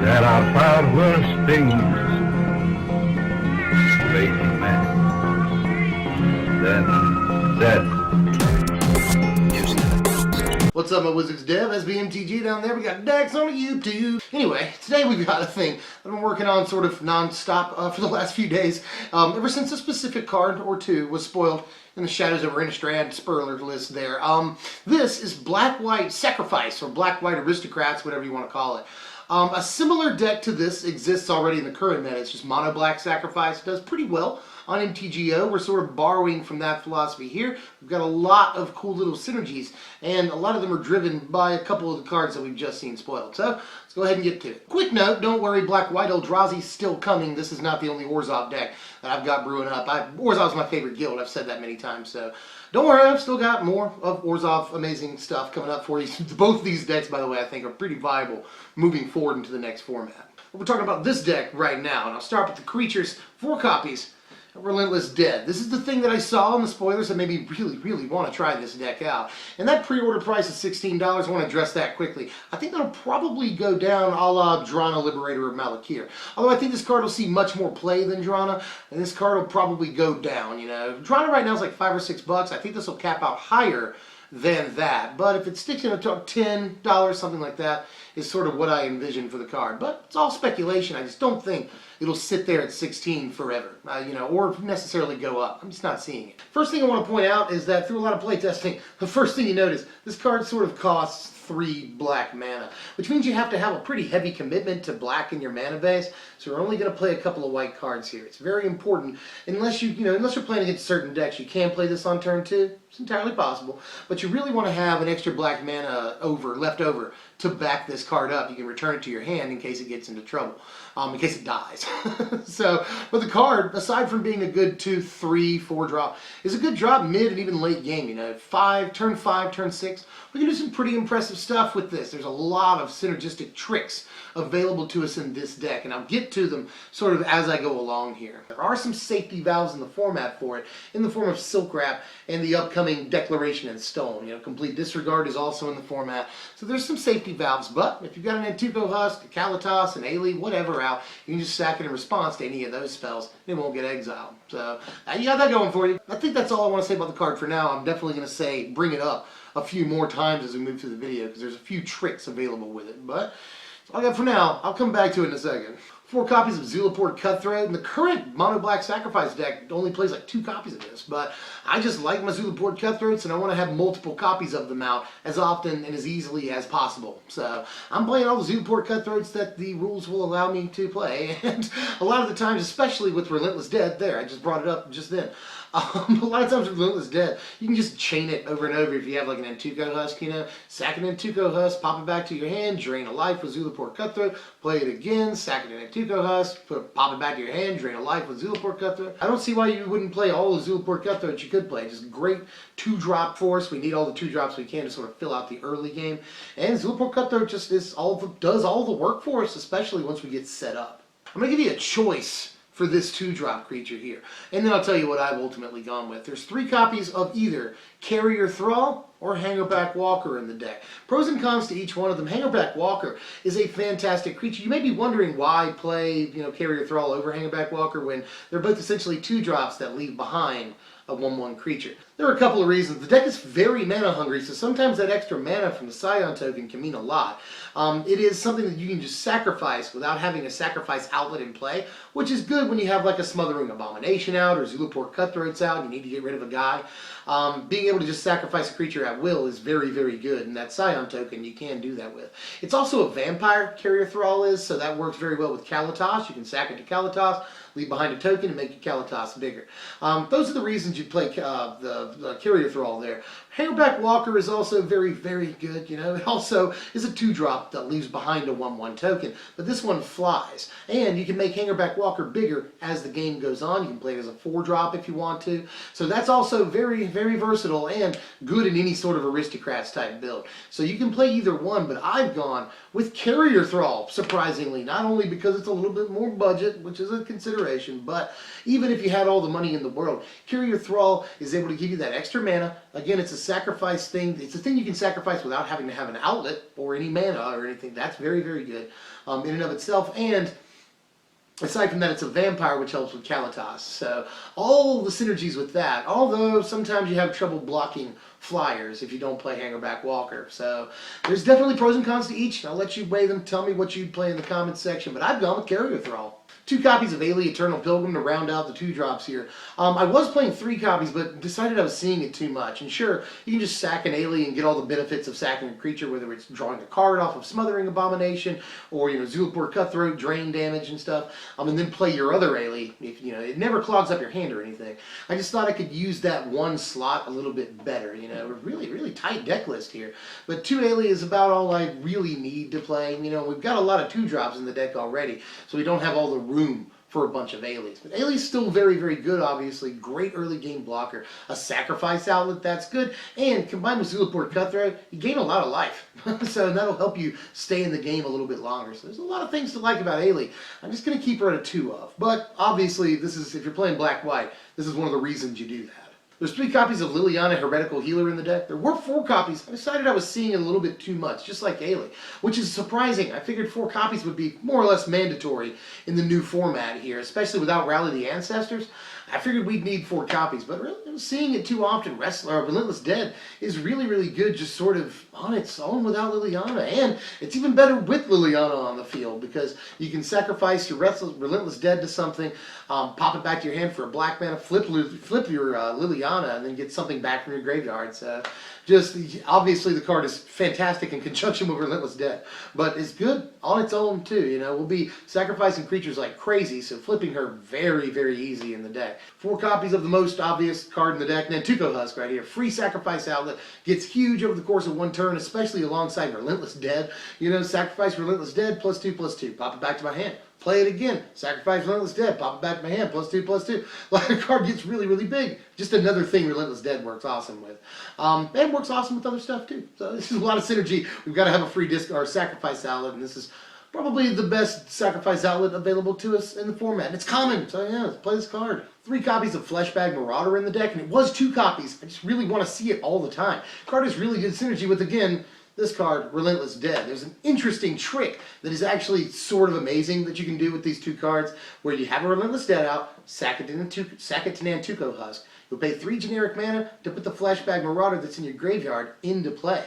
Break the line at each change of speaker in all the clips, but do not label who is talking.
There are far worse things facing man than death.
What's up, my Wizards Dev? SBMTG down there. We got Dex on YouTube. Anyway, today we've got a thing I've been working on sort of non-stop for the last few days. Ever since a specific card or two was spoiled in the Shadows over Innistrad spoiler list there. This is Black-White Sacrifice, or Black-White Aristocrats, whatever you want to call it. A similar deck to this exists already in the current meta. It's just Mono Black Sacrifice. It does pretty well on MTGO. We're sort of borrowing from that philosophy here. We've got a lot of cool little synergies, and a lot of them are driven by a couple of the cards that we've just seen spoiled. So let's go ahead and get to it. Quick note, don't worry, Black-White Eldrazi's still coming. This is not the only Orzhov deck that I've got brewing up. Orzhov's my favorite guild. I've said that many times, so don't worry, I've still got more of Orzhov amazing stuff coming up for you. Both these decks, by the way, I think are pretty viable moving forward into the next format. We're talking about this deck right now, and I'll start with the creatures. 4 copies. Relentless Dead. This is the thing that I saw in the spoilers that made me really want to try this deck out. And that pre-order price is $16. I want to address that quickly. I think that'll probably go down a la Drana, Liberator of Malakir. Although I think this card will see much more play than Drana, and this card will probably go down, you know. Drana right now is like $5 or $6. I think this will cap out higher than that. But if it sticks in a $10, something like that, is sort of what I envision for the card. But it's all speculation. I just don't think it'll sit there at 16 forever, you know, or necessarily go up. I'm just not seeing it. First thing I want to point out is that through a lot of playtesting, the first thing you notice, this card sort of costs 3 black mana, which means you have to have a pretty heavy commitment to black in your mana base. So we're only going to play a couple of white cards here. It's very important, unless unless you're playing against certain decks, you can play this on turn 2. It's entirely possible, but you really want to have an extra black mana left over to back this card up. You can return it to your hand in case it gets into trouble, in case it dies. But the card, aside from being a good 2, 3, 4 drop, is a good drop mid and even late game. You know, turn 5, turn 6. We can do some pretty impressive stuff with this. There's a lot of synergistic tricks available to us in this deck, and I'll get to them sort of as I go along here. There are some safety valves in the format for it, in the form of Silk Wrap and the upcoming Declaration in Stone. You know, Complete Disregard is also in the format, so there's some safety valves. But if you've got an Nantuko Husk, a Kalitas, an Ailey, whatever out, you can just sack it in response to any of those spells, and it won't get exiled. So you got that going for you. I think that's all I want to say about the card for now. I'm definitely going to say bring it up a few more times as we move through the video, because there's a few tricks available with it. But that's all I got for now. I'll come back to it in a second. 4 copies of Zulaport Cutthroat, and the current Mono Black Sacrifice deck only plays like 2 copies of this, but I just like my Zulaport Cutthroats, and I want to have multiple copies of them out as often and as easily as possible. So I'm playing all the Zulaport Cutthroats that the rules will allow me to play, and a lot of the times, especially with Relentless Dead, there, I just brought it up just then. A lot of times with Relentless Dead, you can just chain it over and over if you have like an Nantuko Husk, you know, sack an Nantuko Husk, pop it back to your hand, drain a life with Zulaport Cutthroat, play it again, sack it in Nantuko Husk, pop it back to your hand, drain a life with Zulaport Cutthroat. I don't see why you wouldn't play all the Zulaport Cutthroats you could play. Just great 2-drop for us. We need all the 2-drops we can to sort of fill out the early game. And Zulaport Cutthroat just does all the work for us, especially once we get set up. I'm going to give you a choice for this 2-drop creature here, and then I'll tell you what I've ultimately gone with. There's 3 copies of either Carrier Thrall or Hangerback Walker in the deck. Pros and cons to each one of them. Hangerback Walker is a fantastic creature. You may be wondering why play, Carrier Thrall over Hangerback Walker when they're both essentially 2-drops that leave behind a 1/1 creature. There are a couple of reasons. The deck is very mana hungry, so sometimes that extra mana from the Scion token can mean a lot. It is something that you can just sacrifice without having a sacrifice outlet in play, which is good when you have like a Smothering Abomination out or Zulaport Cutthroats out and you need to get rid of a guy. Being able to just sacrifice a creature at will is very, very good, and that Scion token you can do that with. It's also a vampire, Carrier Thrall is, so that works very well with Kalitas. You can sack it to Kalitas, leave behind a token, and make your Kalitas bigger. Those are the reasons you play the Carrier Thrall there. Hangerback Walker is also very, very good. You know, it also is a 2-drop that leaves behind a 1/1 token, but this one flies. And you can make Hangerback Walker bigger as the game goes on. You can play it as a 4-drop if you want to. So that's also very, very versatile and good in any sort of Aristocrats type build. So you can play either one, but I've gone with Carrier Thrall, surprisingly. Not only because it's a little bit more budget, which is a consideration, but even if you had all the money in the world, Carrier Thrall is able to give you that extra mana. Again, it's a sacrifice thing. It's a thing you can sacrifice without having to have an outlet or any mana or anything. That's very, very good. in and of itself, and aside from that, it's a vampire, which helps with Kalitas. So all the synergies with that, although sometimes you have trouble blocking flyers if you don't play Hangerback Walker. So there's definitely pros and cons to each. I'll let you weigh them. Tell me what you'd play in the comments section. But I've gone with Carrier Thrall. 2 copies of Ailey, Eternal Pilgrim to round out the 2-drops here. I was playing 3 copies, but decided I was seeing it too much. And sure, you can just sack an Ailey and get all the benefits of sacking a creature, whether it's drawing a card off of Smothering Abomination, or, you know, Zulaport Cutthroat, drain damage and stuff, and then play your other Ailey. If, you know, it never clogs up your hand or anything. I just thought I could use that one slot a little bit better. You know, a really, really tight deck list here. But 2 Ailey is about all I really need to play. You know, we've got a lot of 2-drops in the deck already, so we don't have all the room for a bunch of Ailey's. But Ailey's still very, very good, obviously. Great early game blocker. A sacrifice outlet, that's good. And combined with Zulaport Cutthroat, you gain a lot of life. So that'll help you stay in the game a little bit longer. So there's a lot of things to like about Ailey. I'm just going to keep her at a 2 of. But obviously, this is, if you're playing black-white, this is one of the reasons you do that. There's 3 copies of Liliana, Heretical Healer in the deck. There were 4 copies. I decided I was seeing it a little bit too much, just like Ailey, which is surprising. I figured 4 copies would be more or less mandatory in the new format here, especially without Rally the Ancestors. I figured we'd need 4 copies, but really, I was seeing it too often. Relentless Dead is really, really good just sort of on its own without Liliana, and it's even better with Liliana on the field because you can sacrifice your Relentless Dead to something, pop it back to your hand for a black mana, flip your Liliana, and then get something back from your graveyard. So just, obviously the card is fantastic in conjunction with Relentless Dead, but it's good on its own too. You know, we'll be sacrificing creatures like crazy, so flipping her very, very easy in the deck. 4 copies of the most obvious card in the deck, Nantuko Husk right here. Free sacrifice outlet, gets huge over the course of 1 turn, especially alongside Relentless Dead. You know, sacrifice Relentless Dead, +2/+2. Pop it back to my hand. Play it again. Sacrifice Relentless Dead. Pop it back to my hand. +2/+2. Like, the card gets really, really big. Just another thing Relentless Dead works awesome with. And works awesome with other stuff too. So this is a lot of synergy. We've got to have a free disc or sacrifice outlet, and this is probably the best sacrifice outlet available to us in the format. And it's common, so yeah, let's play this card. 3 copies of Fleshbag Marauder in the deck, and it was 2 copies. I just really want to see it all the time. Card is really good synergy with, again, this card, Relentless Dead. There's an interesting trick that is actually sort of amazing that you can do with these 2 cards, where you have a Relentless Dead out, sack it to Nantuko Husk. You'll pay 3 generic mana to put the Fleshbag Marauder that's in your graveyard into play.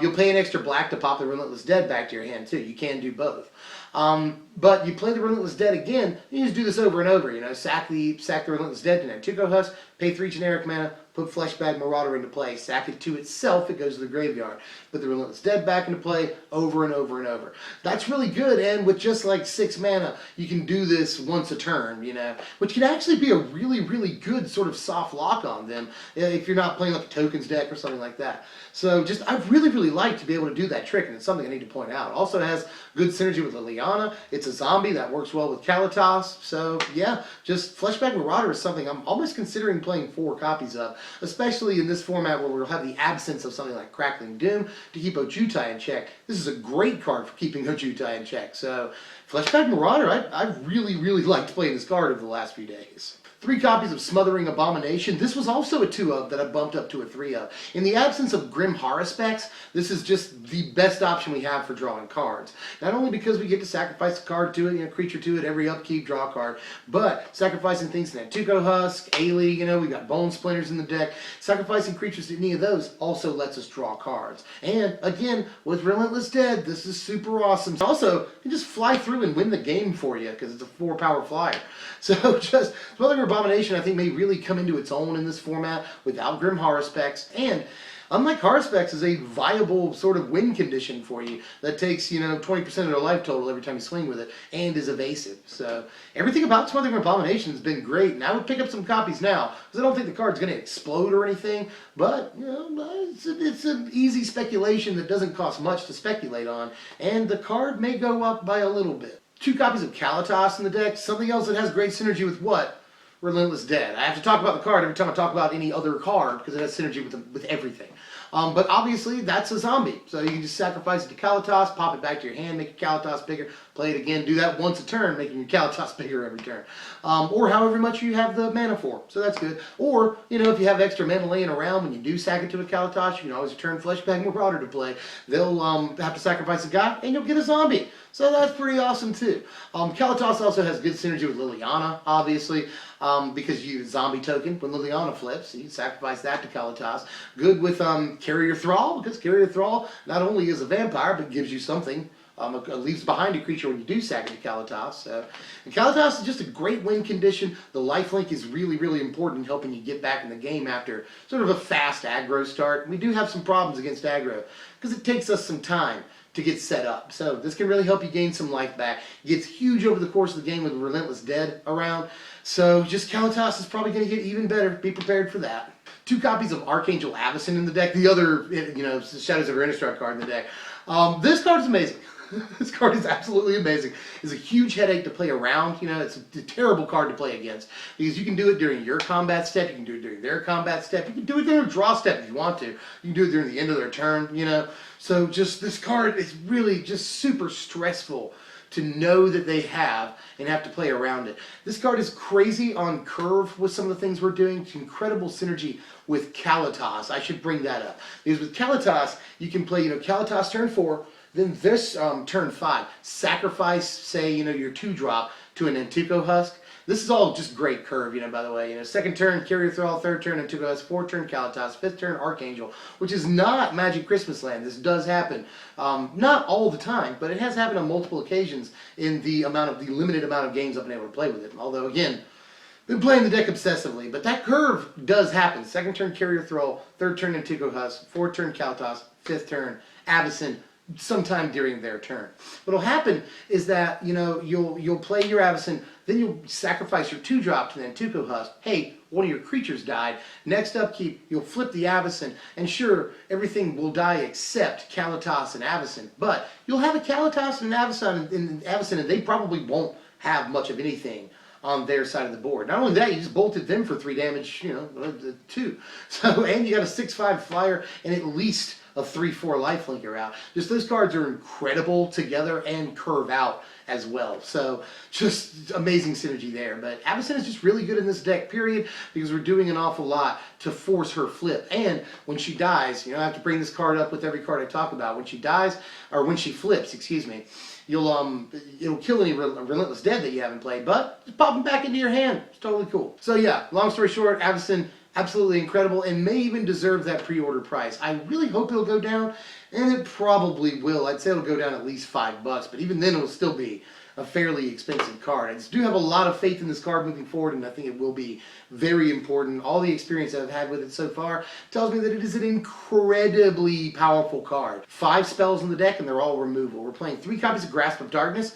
You'll pay an extra black to pop the Relentless Dead back to your hand too. You can do both. But you play the Relentless Dead again, you just do this over and over. You know, sack the Relentless Dead to Nantuko Husk, pay 3 generic mana, put Fleshbag Marauder into play, sack it to itself, it goes to the graveyard. Put the Relentless Dead back into play over and over and over. That's really good, and with just like 6 mana, you can do this once a turn, you know, which can actually be a really, really good sort of soft lock on them if you're not playing like a tokens deck or something like that. So just, I've really, really liked to be able to do that trick, and it's something I need to point out. Also, it has good synergy with Liliana. It's a zombie that works well with Kalitas. So yeah, just Fleshbag Marauder is something I'm almost considering playing 4 copies of, especially in this format where we'll have the absence of something like Crackling Doom to keep Ojutai in check. This is a great card for keeping Ojutai in check. So Fleshbag Marauder, I've really, really liked playing this card over the last few days. 3 copies of Smothering Abomination. This was also a 2 of that I bumped up to a 3 of. In the absence of Grim Horror specs, this is just the best option we have for drawing cards. Not only because we get to sacrifice a card to it, you know, creature to it, every upkeep, draw a card, but sacrificing things to Nantuko Husk, Ailey, you know, we got Bone Splinters in the deck. Sacrificing creatures to any of those also lets us draw cards. And again, with Relentless Dead, this is super awesome. Also, you can just fly through and win the game for you because it's a 4-power flyer. So just Smothering Abomination, I think, may really come into its own in this format without Grim Horror specs, and unlike Horror specs, is a viable sort of win condition for you that takes, you know, 20% of their life total every time you swing with it, and is evasive. So everything about Smothering Abomination has been great, and I would pick up some copies now because I don't think the card's going to explode or anything, but you know, it's an easy speculation that doesn't cost much to speculate on, and the card may go up by a little bit. 2 copies of Kalitas in the deck, something else that has great synergy with what? Relentless Dead. I have to talk about the card every time I talk about any other card because it has synergy with everything. But obviously, that's a zombie. So you can just sacrifice it to Kalitas, pop it back to your hand, make your Kalitas bigger, play it again, do that once a turn, making your Kalitas bigger every turn. Or however much you have the mana for, so that's good. Or, you know, if you have extra mana laying around, when you do sack it to a Kalitas, you can always return Fleshbag Marauder to play. They'll have to sacrifice a guy, and you'll get a zombie. So that's pretty awesome too. Kalitas also has good synergy with Liliana, obviously, because you zombie token when Liliana flips, so you sacrifice that to Kalitas. Good with Carrier Thrall, because Carrier Thrall not only is a vampire, but gives you something. Leaves behind a creature when you do sack it to Kalitas. And Kalitas is just a great win condition. The lifelink is really, really important in helping you get back in the game after sort of a fast aggro start. We do have some problems against aggro because it takes us some time to get set up. So this can really help you gain some life back. It gets huge over the course of the game with Relentless Dead around. So just Kalitas is probably going to get even better. Be prepared for that. 2 copies of Archangel Avacyn in the deck. The other, you know, Shadows of Innistrad card in the deck. This card is amazing. This card is absolutely amazing. It's a huge headache to play around. You know, it's a terrible card to play against because you can do it during your combat step. You can do it during their combat step. You can do it during a draw step if you want to. You can do it during the end of their turn, you know. So just this card is really just super stressful to know that they have and have to play around it. This card is crazy on curve with some of the things we're doing. It's incredible synergy with Kalitas. I should bring that up. Because with Kalitas, you can play, you know, Kalitas turn 4, then this turn 5, sacrifice, say, you know, your 2-drop to a Nantuko Husk. This is all just great curve, you know, by the way. You know, 2nd turn, Carrier Thrall, 3rd turn, Nantuko Husk, 4th turn, Kalitas, 5th turn, Archangel, which is not Magic Christmas Land. This does happen. Not all the time, but it has happened on multiple occasions in the limited amount of games I've been able to play with it. Although, again, been playing the deck obsessively, but that curve does happen. 2nd turn, Carrier Thrall, 3rd turn, Nantuko Husk, 4th turn, Kalitas, 5th turn, Avacyn, sometime during their turn. What'll happen is that, you know, you'll play your Avacyn, then you'll sacrifice your 2-drop to the Nantuko Husk. Hey, one of your creatures died. Next upkeep, you'll flip the Avacyn, and sure, everything will die except Kalitas and Avacyn. But you'll have a Kalitas and an Avacyn, and they probably won't have much of anything on their side of the board. Not only that, you just bolted them for 3 damage, you know, 2. So, and you got a 6/5 flyer and at least a 3/4 lifelinker out. Just those cards are incredible together and curve out as well. So just amazing synergy there. But Avacyn is just really good in this deck, period, because we're doing an awful lot to force her flip. And when she dies, you know, I have to bring this card up with every card I talk about. When she dies, or when she flips, excuse me, it'll kill any Relentless Dead that you haven't played, but just pop them back into your hand. It's totally cool. So yeah, long story short, Avacyn, absolutely incredible, and may even deserve that pre-order price. I really hope it'll go down, and it probably will. I'd say it'll go down at least $5, but even then it'll still be a fairly expensive card. I just do have a lot of faith in this card moving forward, and I think it will be very important. All the experience I've had with it so far tells me that it is an incredibly powerful card. 5 spells in the deck, and they're all removal. We're playing 3 copies of Grasp of Darkness,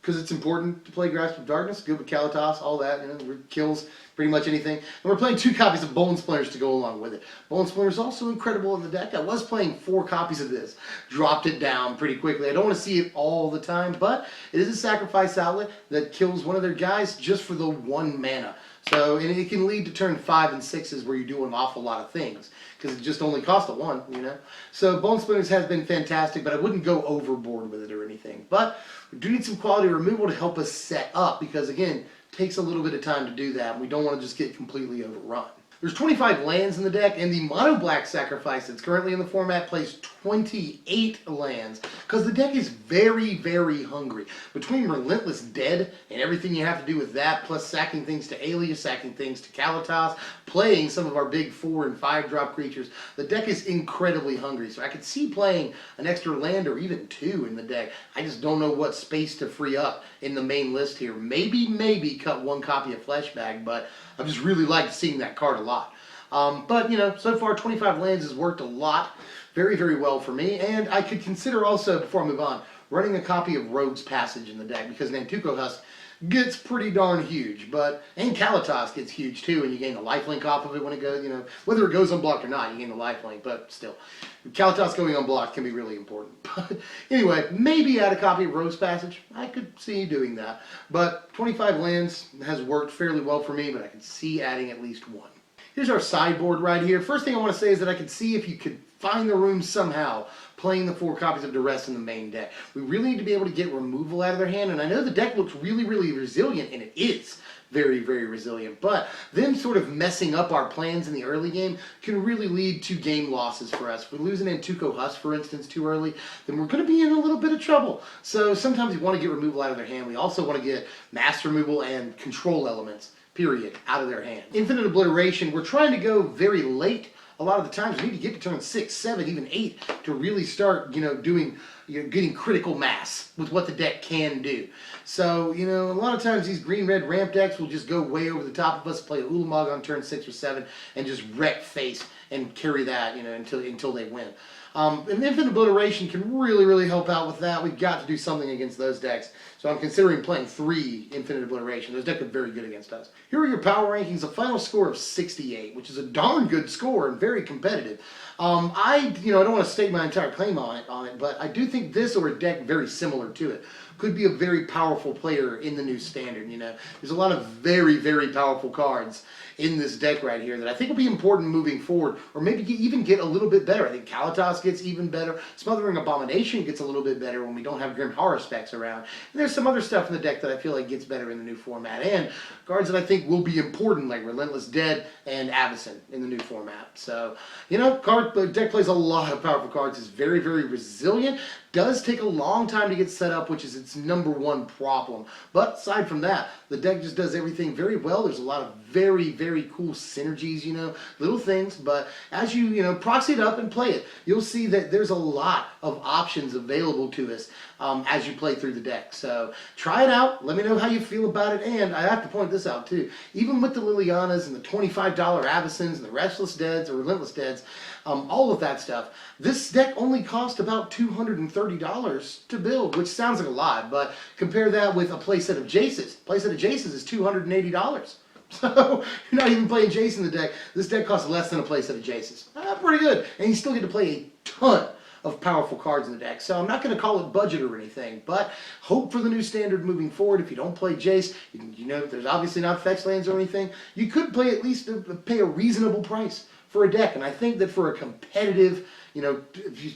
because it's important to play Grasp of Darkness. Good with Kalitas, all that, you know, kills pretty much anything. And we're playing 2 copies of Bone Splinters to go along with it. Bone Splinters also incredible in the deck. I was playing 4 copies of this. Dropped it down pretty quickly. I don't want to see it all the time, but it is a sacrifice outlet that kills one of their guys just for the 1 mana. So, and it can lead to turn 5 and 6s where you do an awful lot of things, because it just only costs a 1, you know. So Bone Splinters has been fantastic, but I wouldn't go overboard with it or anything. But we do need some quality removal to help us set up, because again, it takes a little bit of time to do that, and we don't want to just get completely overrun. There's 25 lands in the deck, and the mono black sacrifice that's currently in the format plays 28 lands, because the deck is very, very hungry. Between Relentless Dead and everything you have to do with that, plus sacking things to Alias, sacking things to Kalitas, playing some of our big 4 and 5 drop creatures, the deck is incredibly hungry. So I could see playing an extra land or even 2 in the deck. I just don't know what space to free up in the main list here. Maybe cut 1 copy of Fleshbag, but I've just really liked seeing that card a lot. But, you know, so far 25 lands has worked a lot, very, very well for me. And I could consider also, before I move on, running a copy of Rogue's Passage in the deck, because Nantuko Husk gets pretty darn huge. And Kalitas gets huge too, and you gain the lifelink off of it when it goes, you know, whether it goes unblocked or not, you gain the lifelink, but still. Kalitas going unblocked can be really important. But anyway, maybe add a copy of Rogue's Passage. I could see doing that. But 25 lands has worked fairly well for me, but I could see adding at least 1. Here's our sideboard right here. First thing I want to say is that I could see if you could find the room somehow playing the 4 copies of Duress in the main deck. We really need to be able to get removal out of their hand, and I know the deck looks really, really resilient, and it is very, very resilient, but them sort of messing up our plans in the early game can really lead to game losses for us. If we lose an Nantuko Husk, for instance, too early, then we're going to be in a little bit of trouble. So sometimes we want to get removal out of their hand. We also want to get mass removal and control elements, period, out of their hand. Infinite Obliteration, we're trying to go very late. A lot of the times we need to get to turn 6, 7, even 8 to really start, getting critical mass with what the deck can do. So, a lot of times these green-red ramp decks will just go way over the top of us, play a Ulamog on turn 6 or 7, and just wreck face and carry that, until they win. And Infinite Obliteration can really, really help out with that. We've got to do something against those decks. So I'm considering playing 3 Infinite Obliteration. Those decks are very good against us. Here are your power rankings. A final score of 68, which is a darn good score and very competitive. I don't want to state my entire claim on it, but I do think this or a deck very similar to it could be a very powerful player in the new standard. There's a lot of very, very powerful cards in this deck right here that I think will be important moving forward, or maybe even get a little bit better. I think Kalitas gets even better. Smothering Abomination gets a little bit better when we don't have Grim Horror specs around. And there's some other stuff in the deck that I feel like gets better in the new format, and cards that I think will be important, like Relentless Dead and Avacyn in the new format. So, the deck plays a lot of powerful cards. It's very, very resilient. Does take a long time to get set up, which is its #1 problem. But aside from that, the deck just does everything very well. There's a lot of very, very cool synergies, little things. But as you, proxy it up and play it, you'll see that there's a lot of options available to us as you play through the deck. So try it out. Let me know how you feel about it. And I have to point this out too. Even with the Lilianas and the $25 Avacyns and the Relentless Deads, all of that stuff, this deck only cost about $230 to build, which sounds like a lot, but compare that with a playset of Jace's. Playset of Jace's is $280. So you're not even playing Jace in the deck. This deck costs less than a playset of Jace's. Pretty good. And you still get to play a ton of powerful cards in the deck. So I'm not going to call it budget or anything, but hope for the new standard moving forward. If you don't play Jace, there's obviously not fetch lands or anything. You could play at least pay a reasonable price for a deck, and I think that for a competitive,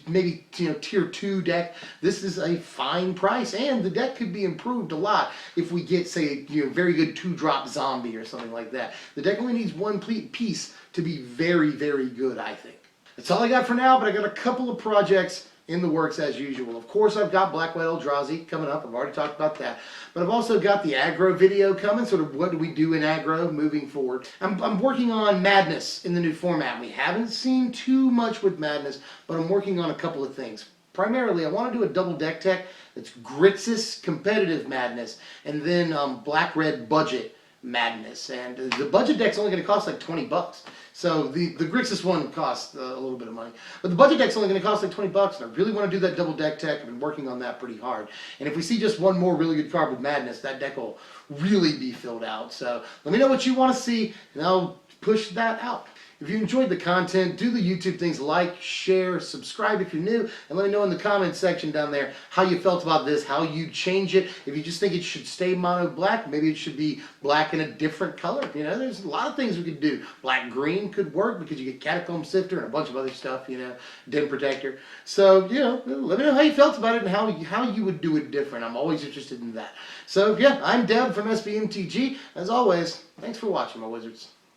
maybe tier 2 deck, this is a fine price, and the deck could be improved a lot if we get, say, very good 2-drop zombie or something like that. The deck only needs 1 piece to be very, very good, I think. That's all I got for now, but I got a couple of projects in the works as usual. Of course, I've got Black White Eldrazi coming up. I've already talked about that. But I've also got the aggro video coming, sort of what do we do in aggro moving forward. I'm working on Madness in the new format. We haven't seen too much with Madness, but I'm working on a couple of things. Primarily, I want to do a double deck tech that's Grixis competitive Madness, and then Black-Red budget Madness. And the budget deck's only going to cost like $20. So the Grixis one costs a little bit of money. But the budget deck's only going to cost like $20, and I really want to do that double deck tech. I've been working on that pretty hard. And if we see just one more really good card with Madness, that deck will really be filled out. So let me know what you want to see, and I'll push that out. If you enjoyed the content, do the YouTube things, like, share, subscribe if you're new, and let me know in the comments section down there how you felt about this, how you change it. If you just think it should stay mono black, maybe it should be black in a different color. There's a lot of things we could do. Black-green could work because you get Catacomb, Sifter, and a bunch of other stuff, Den Protector. So, let me know how you felt about it and how you would do it different. I'm always interested in that. So, yeah, I'm Deb from SBMTG. As always, thanks for watching, my wizards.